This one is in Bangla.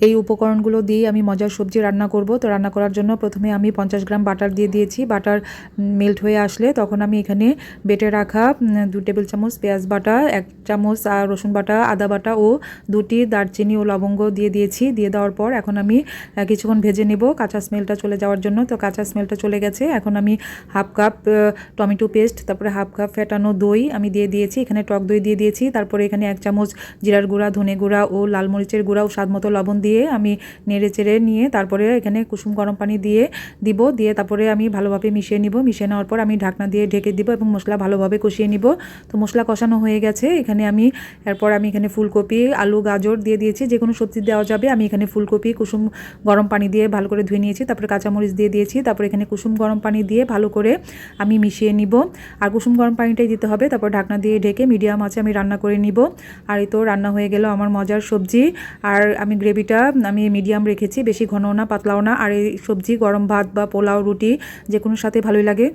এই উপকরণগুলো দিয়ে আমি মজার সবজি রান্না করব। তো রান্না করার জন্য প্রথমে আমি 50 গ্রাম বাটার দিয়ে দিয়েছি। বাটার মেল্ট হয়ে আসলে তখন আমি এখানে বেটে রাখা 2 টেবিল চামচ পেঁয়াজ বাটা, 1 চামচ রসুন বাটা, আদা বাটা ও 2টি দারচিনি ও লবঙ্গ দিয়ে দিয়েছি। দিয়ে দেওয়ার পর এখন আমি কিছুক্ষণ ভেজে নেব কাঁচা স্মেলটা চলে যাওয়ার জন্য। তো কাঁচা স্মেলটা চলে গেছে। এখন আমি হাফ কাপ টমেটো পেস্ট, তারপরে হাফ কাপ ফেটানো দই আমি দিয়ে দিয়েছি। এখানে টক দই দিয়ে দিয়েছি। তারপরে এখানে 1 চামচ জিরার গুঁড়া, ধনে গুঁড়া ও লাল মরিচের গুঁড়া ও স্বাদ মতো লবণ দিয়ে আমি নেড়ে চেড়ে নিয়ে তারপরে এখানে কুসুম গরম পানি দিয়ে তারপরে আমি ভালোভাবে মিশিয়ে নিব। মিশিয়ে নেওয়ার পর আমি ঢাকনা দিয়ে ঢেকে দিব এবং মশলা ভালোভাবে কষিয়ে নিব। তো মশলা কষানো হয়ে গেছে। এখানে এরপর আমি এখানে ফুলকপি, আলু, গাজর দিয়ে দিয়েছি। যে কোনো সবজি দেওয়া যাবে। আমি এখানে ফুলকপি কুসুম গরম পানি দিয়ে ভালো করে ধুয়ে নিয়েছি। তারপরে কাঁচামরিচ দিয়ে দিয়েছি। তারপর এখানে কুসুম গরম পানি দিয়ে ভালো করে আমি মিশিয়ে নিব। আর কুসুম গরম পানিটাই দিতে হবে। তারপর ঢাকনা দিয়ে ঢেকে মিডিয়াম আঁচে আমি রান্না করে নিব। আর এই তো রান্না হয়ে গেল আমার মজার সবজি। আর আমি গ্রেভিটা আমি মিডিয়াম রেখেছি, বেশি ঘনও না পাতলাও না। আর এই সবজি গরম ভাত বা পোলাও, রুটি যে কোনো সাথে ভালোই লাগে।